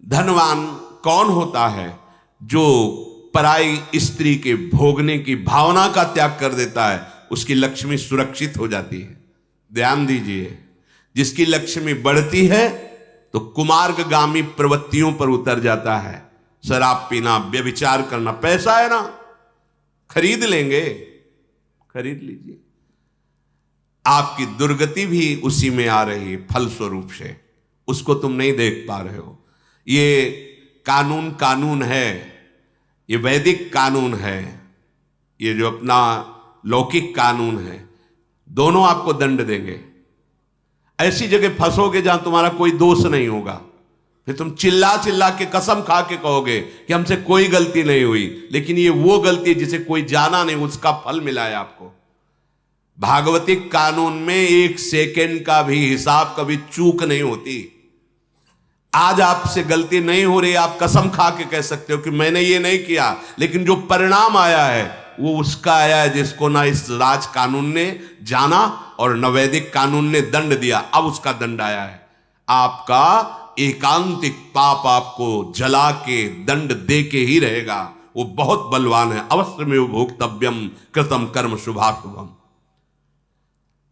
धनवान कौन होता है? जो पराई स्त्री के भोगने की भावना का त्याग कर देता है, उसकी लक्ष्मी सुरक्षित हो जाती है। ध्यान दीजिए, जिसकी लक्ष्मी बढ़ती है तो कुमार्गगामी प्रवृत्तियों पर उतर जाता है। शराब पीना, व्यभिचार करना, पैसा है ना, खरीद लेंगे, खरीद लीजिए। आपकी दुर्गति भी उसी में आ रही है फलस्वरूप से, उसको तुम नहीं देख पा रहे हो। ये कानून है, ये वैदिक कानून है, ये जो अपना लौकिक कानून है, दोनों आपको दंड देंगे। ऐसी जगह फंसोगे जहां तुम्हारा कोई दोष नहीं होगा, फिर तुम चिल्ला चिल्ला के कसम खा के कहोगे कि हमसे कोई गलती नहीं हुई, लेकिन ये वो गलती जिसे कोई जाना नहीं, उसका फल मिला है आपको। भागवतिक कानून में एक सेकंड का भी हिसाब, कभी चूक नहीं होती। आज आपसे गलती नहीं हो रही, आप कसम खा के कह सकते हो कि मैंने ये नहीं किया, लेकिन जो परिणाम आया है वो उसका आया है जिसको ना इस राज कानून ने जाना और न वैदिक कानून ने दंड दिया। अब उसका दंड आया है। आपका एकांतिक पाप आपको जला के दंड दे के ही रहेगा। वो बहुत बलवान है। अवश्य में भोक्तव्यम कृतम कर्म शुभाशुभम।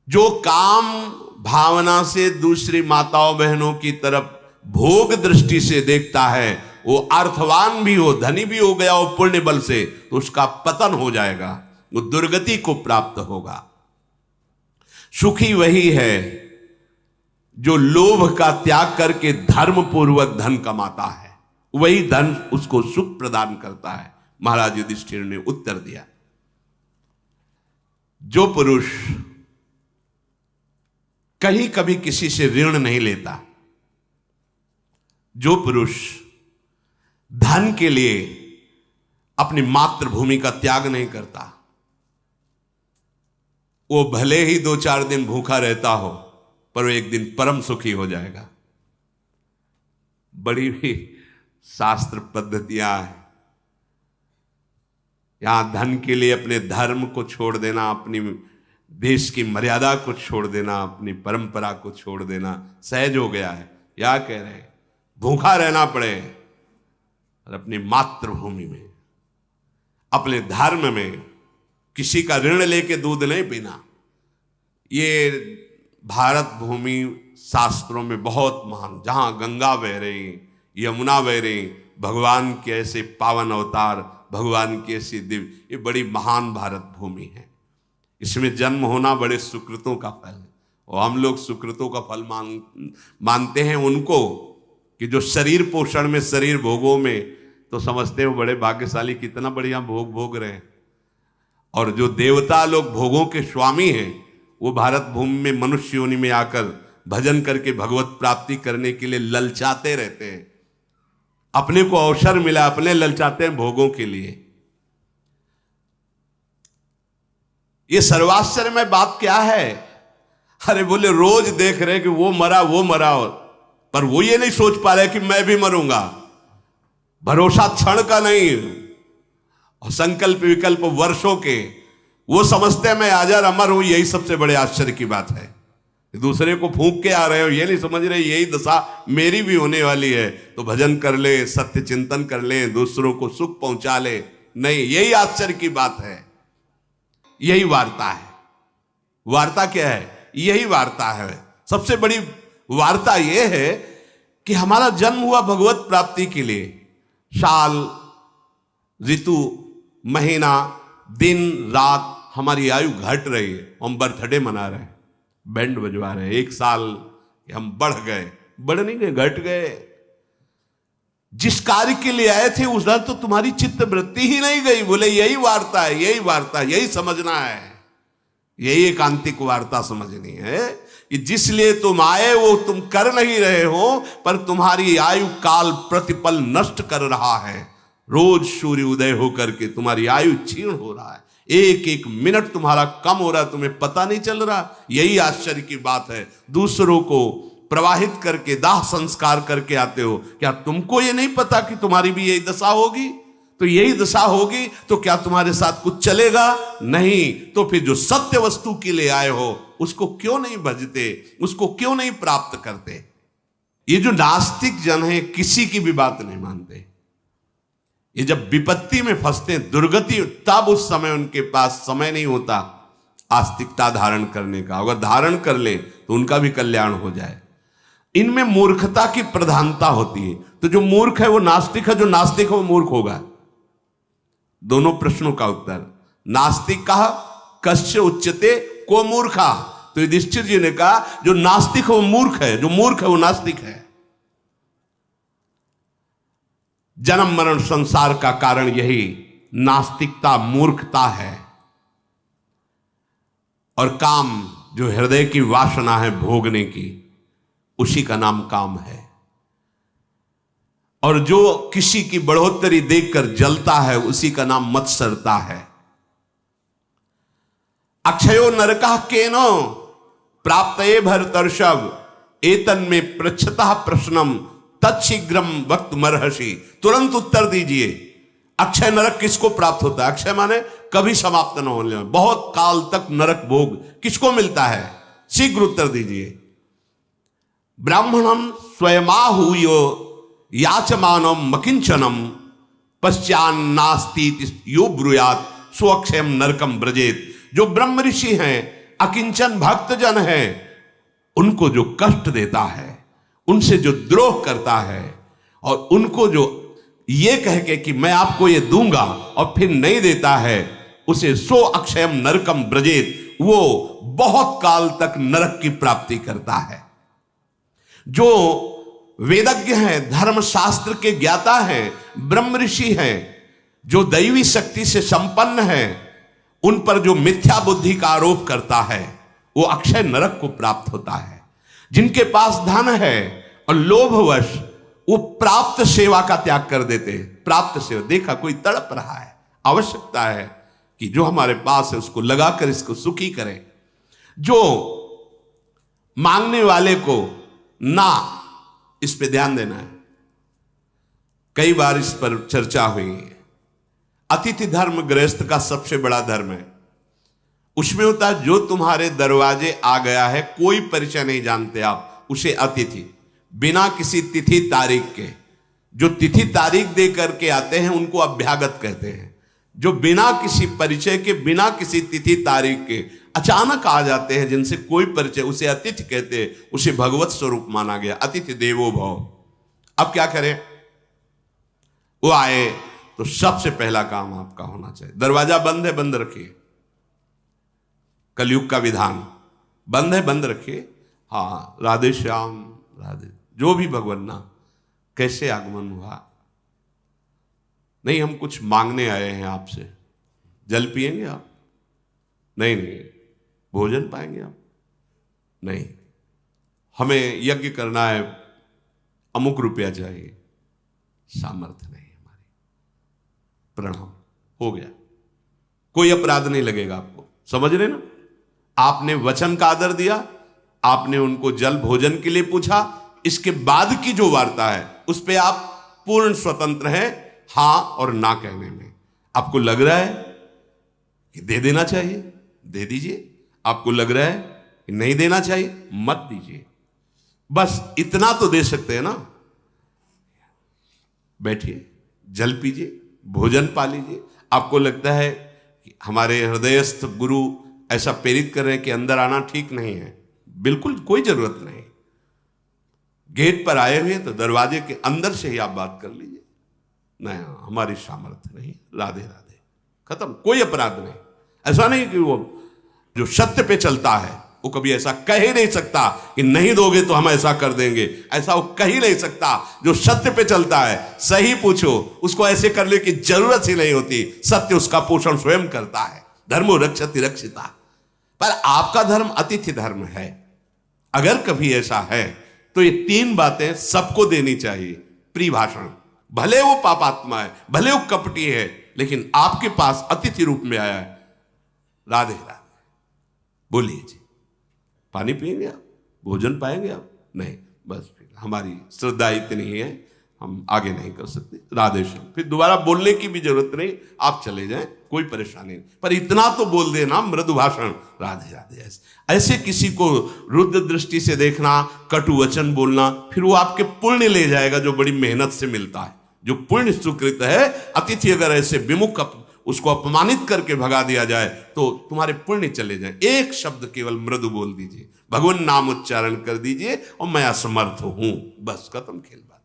जो काम भावना से दूसरी माताओं बहनों की तरफ भोग दृष्टि से देखता है, वो अर्थवान भी हो, धनी भी हो गया हो पुण्य बल से, तो उसका पतन हो जाएगा, वो दुर्गति को प्राप्त होगा। सुखी वही है जो लोभ का त्याग करके धर्म पूर्वक धन कमाता है, वही धन उसको सुख प्रदान करता है। महाराज युधिष्ठिर ने उत्तर दिया, जो पुरुष कहीं कभी किसी से ऋण नहीं लेता, जो पुरुष धन के लिए अपनी मातृभूमि का त्याग नहीं करता, वो भले ही 2-4 दिन भूखा रहता हो, पर वो एक दिन परम सुखी हो जाएगा। बड़ी भी शास्त्र पद्धतियां हैं। यहां धन के लिए अपने धर्म को छोड़ देना, अपनी देश की मर्यादा को छोड़ देना, अपनी परंपरा को छोड़ देना सहज हो गया है। क्या कह रहे हैं? भूखा रहना पड़े और अपनी मातृभूमि में, अपने धर्म में किसी का ऋण लेके दूध नहीं पीना। ये भारत भूमि शास्त्रों में बहुत महान, जहां गंगा बह रही, यमुना बह रही, भगवान के ऐसे पावन अवतार, भगवान की ऐसी दिव्य, ये बड़ी महान भारत भूमि है। इसमें जन्म होना बड़े सुकृतों का फल है। और हम लोग सुकृतों का फल मानते हैं उनको कि जो शरीर पोषण में, शरीर भोगों में, तो समझते हो बड़े भाग्यशाली, कितना बढ़िया भोग भोग रहे हैं। और जो देवता लोग भोगों के स्वामी हैं, वो भारत भूमि में मनुष्य योनि में आकर भजन करके भगवत प्राप्ति करने के लिए ललचाते रहते हैं। अपने को अवसर मिला, अपने ललचाते हैं भोगों के लिए। ये सर्वाश्चर्यमय बात क्या है? अरे बोले रोज देख रहे कि वो मरा, पर वो ये नहीं सोच पा रहे कि मैं भी मरूंगा। भरोसा क्षण का नहीं और संकल्प विकल्प वर्षों के। वो समझते हैं मैं आजार अमर हूं, यही सबसे बड़े आश्चर्य की बात है। दूसरे को फूंक के आ रहे हो, ये नहीं समझ रहे यही दशा मेरी भी होने वाली है, तो भजन कर ले, सत्य चिंतन कर ले, दूसरों को सुख पहुंचा ले। नहीं, यही आश्चर्य की बात है, यही वार्ता है। वार्ता क्या है? यही वार्ता है। सबसे बड़ी वार्ता यह है कि हमारा जन्म हुआ भगवत प्राप्ति के लिए। साल, ऋतु, महीना, दिन, रात, हमारी आयु घट रही है, हम बर्थडे मना रहे हैं, बैंड बजवा रहे हैं। 1 साल हम बढ़ गए, बढ़ नहीं गए, घट गए। जिस कार्य के लिए आए थे उधर तो तुम्हारी चित्त वृत्ति ही नहीं गई। बोले यही वार्ता है, यही वार्ता, यही समझना है, यही एकांतिक वार्ता समझनी है कि जिस लिए तुम आए वो तुम कर नहीं रहे हो, पर तुम्हारी आयु काल प्रतिपल नष्ट कर रहा है। रोज सूर्य उदय होकर के तुम्हारी आयु क्षीण हो रहा है, एक एक मिनट तुम्हारा कम हो रहा है, तुम्हें पता नहीं चल रहा। यही आश्चर्य की बात है। दूसरों को प्रवाहित करके दाह संस्कार करके आते हो, क्या तुमको ये नहीं पता कि तुम्हारी भी यही दशा होगी? तो यही दशा होगी तो क्या तुम्हारे साथ कुछ चलेगा? नहीं। तो फिर जो सत्य वस्तु के लिए आए हो उसको क्यों नहीं भजते, उसको क्यों नहीं प्राप्त करते? ये जो नास्तिक जन है किसी की भी बात नहीं मानते। ये जब विपत्ति में फंसते हैं, दुर्गति, तब उस समय उनके पास समय नहीं होता आस्तिकता धारण करने का। अगर धारण कर ले तो उनका भी कल्याण हो जाए। इनमें मूर्खता की प्रधानता होती है। तो जो मूर्ख है वो नास्तिक है, जो नास्तिक है वो मूर्ख होगा। दोनों प्रश्नों का उत्तर। नास्तिक कहा कस्य उच्यते को मूर्खा, तो युधिष्ठिर जी ने कहा जो नास्तिक है वो मूर्ख है, जो मूर्ख है वो नास्तिक है। जन्म मरण संसार का कारण यही नास्तिकता, मूर्खता है। और काम जो हृदय की वासना है भोगने की, उसी का नाम काम है। और जो किसी की बढ़ोतरी देखकर जलता है, उसी का नाम मत्सरता है। अक्षयो नरकः केनो प्राप्तये भरतर्षभ एतन में पृच्छतः प्रश्नम तत्शीघ्रम वक्त मरहसी। तुरंत उत्तर दीजिए, अक्षय नरक किसको प्राप्त होता है? अक्षय माने कभी समाप्त न होने में, बहुत काल तक नरक भोग किसको मिलता है? शीघ्र उत्तर दीजिए। ब्राह्मणम स्वयमाहूयो याचमानम मकिंचनम पश्चान्नास्ति यो ब्रूयात स्वक्षयम नरकम ब्रजेत। जो ब्रह्म ऋषि हैं, अकिंचन भक्तजन हैं, उनको जो कष्ट देता है, उनसे जो द्रोह करता है, और उनको जो ये कह के कि मैं आपको ये दूंगा और फिर नहीं देता है, उसे सो अक्षयम नरकम ब्रजेत, वो बहुत काल तक नरक की प्राप्ति करता है। जो वेदज्ञ हैं, धर्मशास्त्र के ज्ञाता हैं, ब्रह्म ऋषि हैं, जो दैवी शक्ति से संपन्न हैं, उन पर जो मिथ्या बुद्धि का आरोप करता है वो अक्षय नरक को प्राप्त होता है। जिनके पास धन है और लोभवश वो प्राप्त सेवा का त्याग कर देते हैं। प्राप्त सेवा, देखा कोई तड़प रहा है, आवश्यकता है कि जो हमारे पास है उसको लगाकर इसको सुखी करें। जो मांगने वाले को ना, इस पे ध्यान देना है। कई बार इस पर चर्चा हुई है। अतिथि धर्म गृहस्थ का सबसे बड़ा धर्म है। उसमें होता है जो तुम्हारे दरवाजे आ गया है, कोई परिचय नहीं जानते आप, उसे अतिथि, बिना किसी तिथि तारीख के। जो तिथि तारीख दे करके आते हैं उनको अभ्यागत कहते हैं। जो बिना किसी परिचय के, बिना किसी तिथि तारीख के अचानक आ जाते हैं, जिनसे कोई परिचय, उसे अतिथि कहते हैं। उसे भगवत स्वरूप माना गया। अतिथि देवो भव। अब क्या करें? वो आए तो सबसे पहला काम आपका होना चाहिए, दरवाजा बंद है बंद रखिए। कलयुग का विधान, बंद है बंद रखिए। हाँ, राधे श्याम, राधे, जो भी भगवान ना, कैसे आगमन हुआ? नहीं, हम कुछ मांगने आए हैं आपसे। जल पिएंगे आप? नहीं नहीं। भोजन पाएंगे आप? नहीं। हमें यज्ञ करना है, अमुक रुपया चाहिए। सामर्थ्य नहीं हमारी। प्रणाम, हो गया। कोई अपराध नहीं लगेगा आपको। समझ रहे ना? आपने वचन का आदर दिया, आपने उनको जल भोजन के लिए पूछा, इसके बाद की जो वार्ता है उस पे आप पूर्ण स्वतंत्र हैं हां और ना कहने में। आपको लग रहा है कि दे देना चाहिए, दे दीजिए। आपको लग रहा है कि नहीं देना चाहिए, मत दीजिए। बस इतना तो दे सकते हैं ना। बैठिए, जल पीजिए, भोजन पा लीजिए। आपको लगता है कि हमारे हृदयस्थ गुरु ऐसा प्रेरित कर रहे हैं कि अंदर आना ठीक नहीं है, बिल्कुल कोई जरूरत नहीं। गेट पर आए हुए तो दरवाजे के अंदर से ही आप बात कर लीजिए। नहीं, हमारी सामर्थ्य नहीं, राधे राधे, खत्म। कोई अपराध नहीं। ऐसा नहीं कि वो जो सत्य पे चलता है वो कभी ऐसा कह ही नहीं सकता कि नहीं दोगे तो हम ऐसा कर देंगे। ऐसा वो कह ही नहीं सकता। जो सत्य पे चलता है, सही पूछो, उसको ऐसे करने की जरूरत ही नहीं होती। सत्य उसका पोषण स्वयं करता है। धर्मो रक्षति रक्षिता। पर आपका धर्म अतिथि धर्म है। अगर कभी ऐसा है तो ये तीन बातें सबको देनी चाहिए। प्रिभाषण, भले वो पापात्मा है, भले वो कपटी है, लेकिन आपके पास अतिथि रूप में आया है। राधे राधे, बोलिए जी। पानी पिएंगे आप? भोजन पाएंगे आप? नहीं, बस फिर हमारी श्रद्धा इतनी है, हम आगे नहीं कर सकते। राधे श्याम। फिर दोबारा बोलने की भी जरूरत नहीं, आप चले जाएं, कोई परेशानी नहीं, पर इतना तो बोल देना मृदु भाषण, राधे राधे। ऐसे किसी को रुद्र दृष्टि से देखना, कटु वचन बोलना, फिर वो आपके पुण्य ले जाएगा जो बड़ी मेहनत से मिलता है। जो पुण्य सुकृत है, अतिथि अगर ऐसे विमुख उसको अपमानित करके भगा दिया जाए तो तुम्हारे पुण्य चले जाए। एक शब्द केवल मृदु बोल दीजिए, भगवान नाम उच्चारण कर दीजिए और मैं असमर्थ हूं, बस खत्म खेल बात।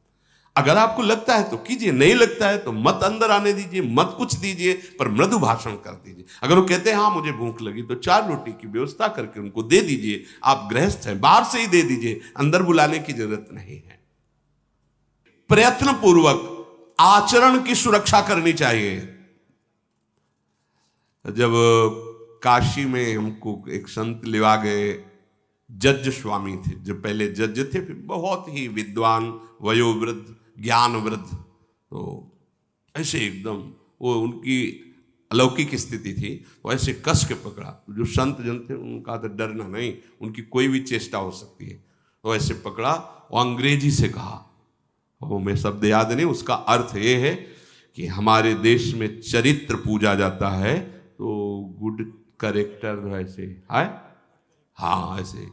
अगर आपको लगता है तो कीजिए, नहीं लगता है तो मत अंदर आने दीजिए, मत कुछ दीजिए, पर मृदु भाषण कर दीजिए। अगर वो कहते हैं हाँ मुझे भूख लगी, तो 4 रोटी की व्यवस्था करके उनको दे दीजिए। आप गृहस्थ हैं, बाहर से ही दे दीजिए, अंदर बुलाने की जरूरत नहीं है। प्रयत्न पूर्वक आचरण की सुरक्षा करनी चाहिए। जब काशी में हमको एक संत लेवा गए, जज स्वामी थे, जो पहले जज थे, फिर बहुत ही विद्वान, वयोवृद्ध, ज्ञानवृद्ध, तो ऐसे एकदम वो उनकी अलौकिक स्थिति थी, वो ऐसे कस के पकड़ा। जो संत जन थे उनका तो डरना नहीं, उनकी कोई भी चेष्टा हो सकती है। वो ऐसे पकड़ा, वो अंग्रेजी से कहा, वो मैं शब्द याद नहीं, उसका अर्थ ये है कि हमारे देश में चरित्र पूजा जाता है, तो गुड करेक्टर ऐसे है, हाँ ऐसे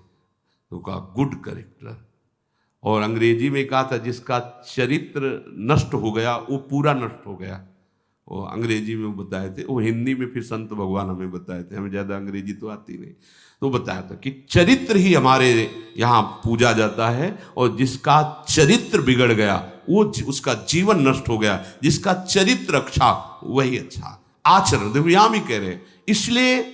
तो कहा गुड करेक्टर। और अंग्रेजी में कहा था जिसका चरित्र नष्ट हो गया वो पूरा नष्ट हो गया। वो अंग्रेजी में बताए थे, वो हिंदी में फिर संत भगवान हमें बताए थे, हमें ज़्यादा अंग्रेजी तो आती नहीं, तो बताया था कि चरित्र ही हमारे यहाँ पूजा जाता है, और जिसका चरित्र बिगड़ गया वो उसका जीवन नष्ट हो गया, जिसका चरित्र अच्छा वही अच्छा। आचरण देखो यहां भी कह रहे हैं, इसलिए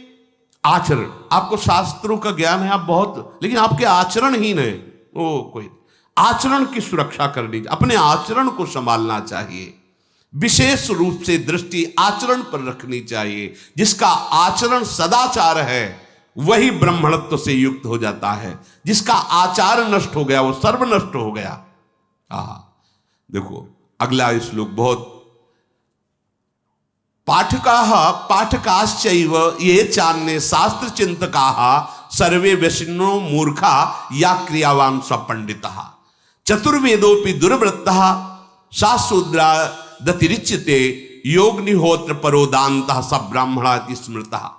आचरण, आपको शास्त्रों का ज्ञान है आप बहुत, लेकिन आपके आचरण ही नहीं, वो कोई आचरण की सुरक्षा करनी, अपने आचरण को संभालना चाहिए। विशेष रूप से दृष्टि आचरण पर रखनी चाहिए। जिसका आचरण सदाचार है वही ब्राह्मणत्व से युक्त हो जाता है। जिसका आचार नष्ट हो गया वो सर्व नष्ट हो गया। देखो अगला श्लोक बहुत, पाठकाश्चैव ये चान्य शास्त्र चिंतकाः सर्वे व्यसनो मूर्खा या क्रियावान स्वपंडितः चतुर्वेदोपि दुर्वृत्तः शास्त्रोद्रा दतिरिच्यते योगनिहोत्र परोदान्तः सब ब्राह्मणा इति स्मृतः।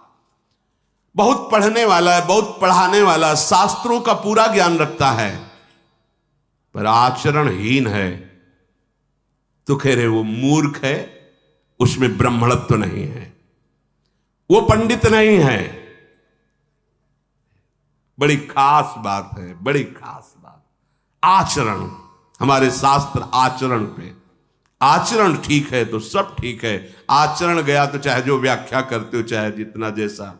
बहुत पढ़ने वाला है, बहुत पढ़ाने वाला, शास्त्रों का पूरा ज्ञान रखता है, पर आचरणहीन है, तो कह रहे वो मूर्ख है, उसमें ब्राह्मणत्व नहीं है, वो पंडित नहीं है। बड़ी खास बात है, बड़ी खास बात। आचरण, हमारे शास्त्र आचरण पे, आचरण ठीक है तो सब ठीक है, आचरण गया तो चाहे जो व्याख्या करते हो, चाहे जितना जैसा,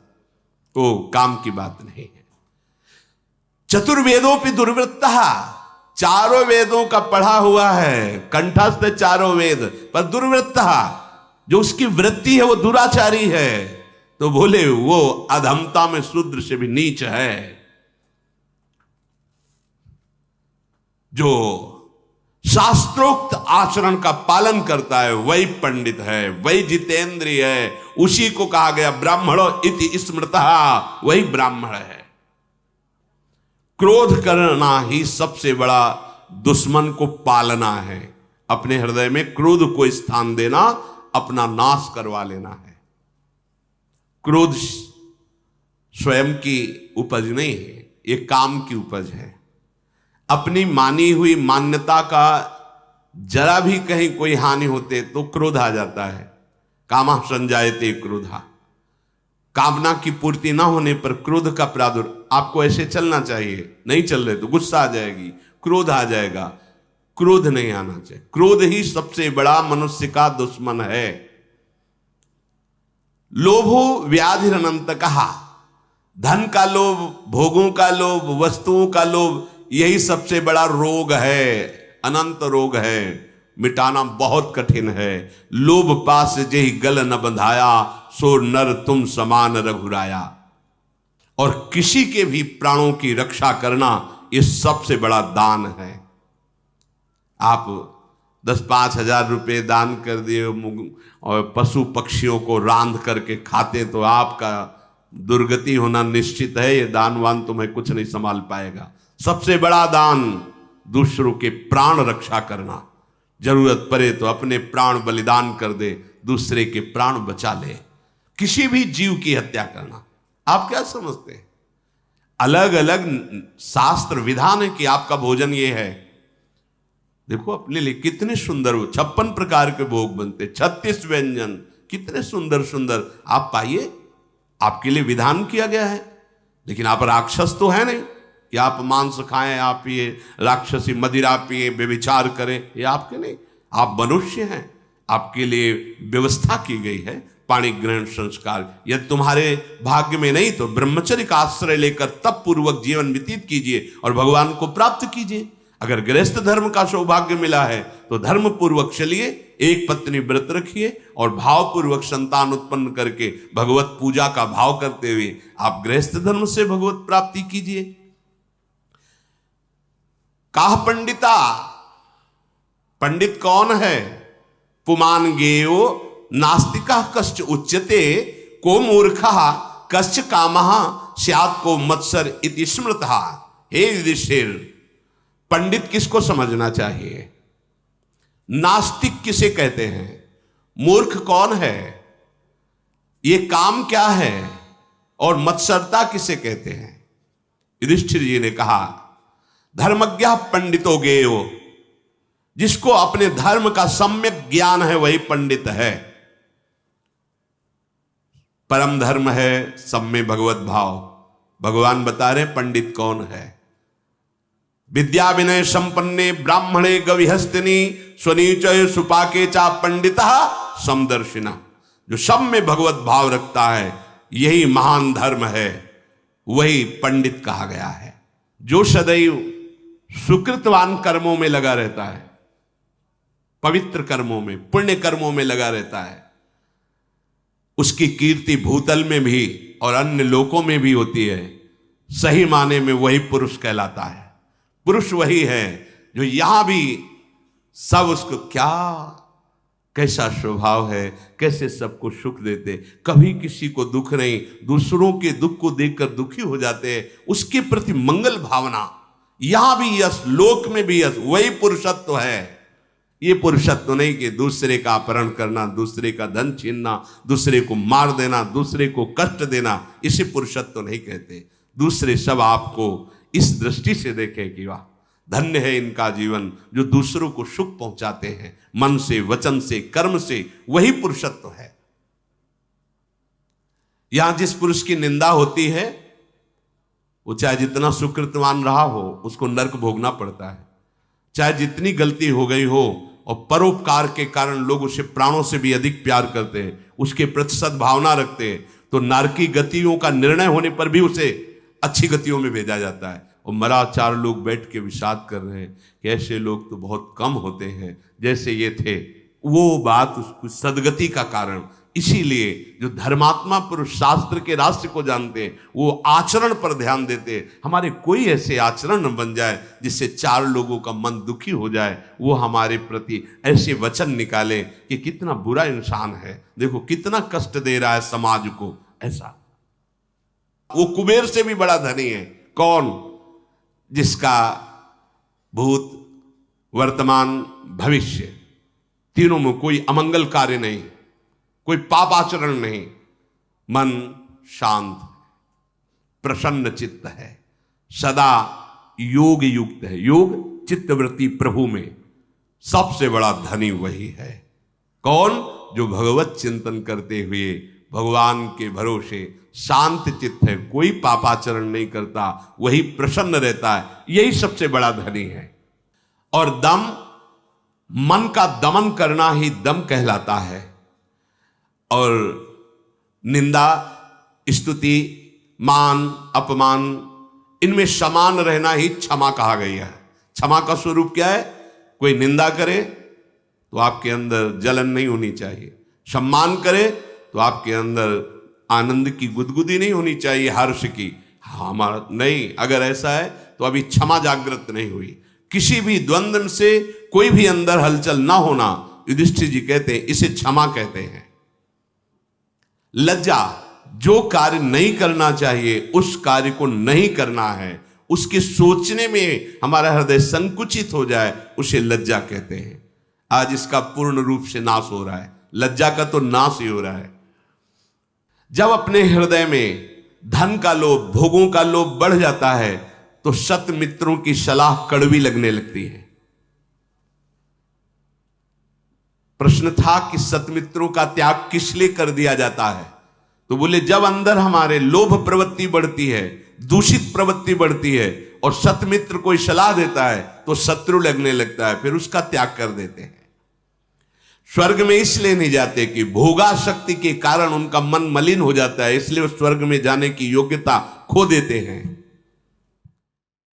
तो काम की बात नहीं है। चतुर्वेदों पे दुर्वृत्तः, चारों वेदों का पढ़ा हुआ है, कंठस्थ चारों वेद, पर दुर्वृत्तः, जो उसकी वृत्ति है वो दुराचारी है, तो बोले वो अधमता में शूद्र से भी नीच है। जो शास्त्रोक्त आचरण का पालन करता है वही पंडित है, वही जितेंद्रिय है, उसी को कहा गया ब्राह्मणो इति स्मृतः, वही ब्राह्मण है। क्रोध करना ही सबसे बड़ा दुश्मन को पालना है। अपने हृदय में क्रोध को स्थान देना, अपना नाश करवा लेना है। क्रोध स्वयं की उपज नहीं है, ये काम की उपज है। अपनी मानी हुई मान्यता का जरा भी कहीं कोई हानि होते तो क्रोध आ जाता है। कामा संजायते क्रोधा, कामना की पूर्ति ना होने पर क्रोध का प्रादुर्भाव। आपको ऐसे चलना चाहिए, नहीं चल रहे तो गुस्सा आ जाएगी, क्रोध आ जाएगा, क्रोध नहीं आना चाहिए। क्रोध ही सबसे बड़ा मनुष्य का दुश्मन है। लोभो व्याधिरनंत कहा, धन का लोभ, भोगों का लोभ, वस्तुओं का लोभ, यही सबसे बड़ा रोग है, अनंत रोग है, मिटाना बहुत कठिन है। लोभ पास जेहि गल न बंधाया, सो नर तुम समान रघुराया। और किसी के भी प्राणों की रक्षा करना ये सबसे बड़ा दान है। आप 10-5 हजार रुपए दान कर दिए और पशु पक्षियों को रांध करके खाते तो आपका दुर्गति होना निश्चित है। ये दानवान तुम्हें कुछ नहीं संभाल पाएगा। सबसे बड़ा दान दूसरों के प्राण रक्षा करना। जरूरत पड़े तो अपने प्राण बलिदान कर दे, दूसरे के प्राण बचा ले। किसी भी जीव की हत्या करना, आप क्या समझते हैं? अलग अलग शास्त्र विधान है कि आपका भोजन ये है। देखो अपने लिए कितने सुंदर 56 प्रकार के भोग बनते, 36 व्यंजन, कितने सुंदर सुंदर। आप पाइए, आपके लिए विधान किया गया है। लेकिन आप राक्षस तो है नहीं कि आप मांस खाएं, आप ये राक्षसी मदिरा पिए, व्यभिचार करें, ये आपके नहीं। आप मनुष्य हैं, आपके लिए व्यवस्था की गई है पाणी ग्रहण संस्कार। यदि तुम्हारे भाग्य में नहीं तो ब्रह्मचर्य का आश्रय लेकर तप पूर्वक जीवन व्यतीत कीजिए और भगवान को प्राप्त कीजिए। अगर गृहस्थ धर्म का सौभाग्य मिला है तो धर्म पूर्वक चलिए, एक पत्नी व्रत रखिए और भाव पूर्वक संतान उत्पन्न करके भगवत पूजा का भाव करते हुए आप गृहस्थ धर्म से भगवत प्राप्ति कीजिए। काह पंडिता, पंडित कौन है? पुमान गेयो नास्तिका कश्च उच्यते, को मूर्खः कश्च कामः स्यात् को मत्सर इति स्मृतः। हे युधिष्ठिर, पंडित किसको समझना चाहिए? नास्तिक किसे कहते हैं? मूर्ख कौन है? ये काम क्या है? और मत्सरता किसे कहते हैं? युधिष्ठिर जी ने कहा, धर्मज्ञ पंडितो गेयो, जिसको अपने धर्म का सम्यक ज्ञान है वही पंडित है। परम धर्म है सब में भगवत भाव। भगवान बता रहे पंडित कौन है? विद्या विनय संपन्ने ब्राह्मणे गविहस्तिनी स्वनीचय सुपाके चा पंडिता समदर्शिना। जो सब में भगवत भाव रखता है यही महान धर्म है, वही पंडित कहा गया है। जो सदैव सुकृतवान कर्मों में लगा रहता है, पवित्र कर्मों में, पुण्य कर्मों में लगा रहता है, उसकी कीर्ति भूतल में भी और अन्य लोकों में भी होती है। सही माने में वही पुरुष कहलाता है। पुरुष वही है जो यहां भी सब उसको क्या कैसा स्वभाव है, कैसे सबको सुख देते, कभी किसी को दुख नहीं, दूसरों के दुख को देखकर दुखी हो जाते हैं, उसके प्रति मंगल भावना। यहां भी यश, लोक में भी यश, वही पुरुषत्व है। ये पुरुषत्व नहीं कि दूसरे का अपहरण करना, दूसरे का धन छीनना, दूसरे को मार देना, दूसरे को कष्ट देना, इसे पुरुषत्व नहीं कहते। दूसरे सब आपको इस दृष्टि से देखें कि वाह धन्य है इनका जीवन, जो दूसरों को सुख पहुंचाते हैं मन से, वचन से, कर्म से, वही पुरुषत्व है। यहां जिस पुरुष की निंदा होती है वो चाहे जितना सुकृतवान रहा हो उसको नरक भोगना पड़ता है। चाहे जितनी गलती हो गई हो और परोपकार के कारण लोग उसे प्राणों से भी अधिक प्यार करते हैं, उसके प्रति सद्भावना रखते हैं, तो नारकी गतियों का निर्णय होने पर भी उसे अच्छी गतियों में भेजा जाता है। और मरा 4 लोग बैठ के विषाद कर रहे हैं कि ऐसे लोग तो बहुत कम होते हैं जैसे ये थे। वो बात उसको सदगति का कारण। इसीलिए जो धर्मात्मा पुरुष शास्त्र के रास्ते को जानते हैं वो आचरण पर ध्यान देते हैं। हमारे कोई ऐसे आचरण न बन जाए जिससे 4 लोगों का मन दुखी हो जाए, वो हमारे प्रति ऐसे वचन निकाले कि कितना बुरा इंसान है, देखो कितना कष्ट दे रहा है समाज को। ऐसा वो कुबेर से भी बड़ा धनी है। कौन? जिसका भूत, वर्तमान, भविष्य तीनों में कोई अमंगल कार्य नहीं, कोई पाप आचरण नहीं, मन शांत, प्रसन्न चित्त है, सदा योग युक्त है। योग चित्तवृत्ति प्रभु में सबसे बड़ा धनी वही है। कौन? जो भगवत चिंतन करते हुए भगवान के भरोसे शांत चित्त है, कोई पापाचरण नहीं करता, वही प्रसन्न रहता है, यही सबसे बड़ा धनी है। और दम, मन का दमन करना ही दम कहलाता है। और निंदा, स्तुति, मान, अपमान, इनमें समान रहना ही क्षमा कहा गया है। क्षमा का स्वरूप क्या है? कोई निंदा करे तो आपके अंदर जलन नहीं होनी चाहिए, सम्मान करे तो आपके अंदर आनंद की गुदगुदी नहीं होनी चाहिए, हर्ष की। हाँ हमारा नहीं, अगर ऐसा है तो अभी क्षमा जागृत नहीं हुई। किसी भी द्वंद्व से कोई भी अंदर हलचल ना होना, युधिष्ठिर जी कहते हैं इसे क्षमा कहते हैं। लज्जा, जो कार्य नहीं करना चाहिए उस कार्य को नहीं करना है, उसके सोचने में हमारा हृदय संकुचित हो जाए, उसे लज्जा कहते हैं। आज इसका पूर्ण रूप से नाश हो रहा है। लज्जा का तो नाश ही हो रहा है। जब अपने हृदय में धन का लोभ, भोगों का लोभ बढ़ जाता है तो सत मित्रों की सलाह कड़वी लगने लगती है। प्रश्न था कि सतमित्रों का त्याग किस लिए कर दिया जाता है, तो बोले जब अंदर हमारे लोभ प्रवृत्ति बढ़ती है, दूषित प्रवृत्ति बढ़ती है और सतमित्र कोई सलाह देता है तो शत्रु लगने लगता है, फिर उसका त्याग कर देते हैं। स्वर्ग में इसलिए नहीं जाते कि भोगाशक्ति के कारण उनका मन मलिन हो जाता है, इसलिए वो स्वर्ग में जाने की योग्यता खो देते हैं।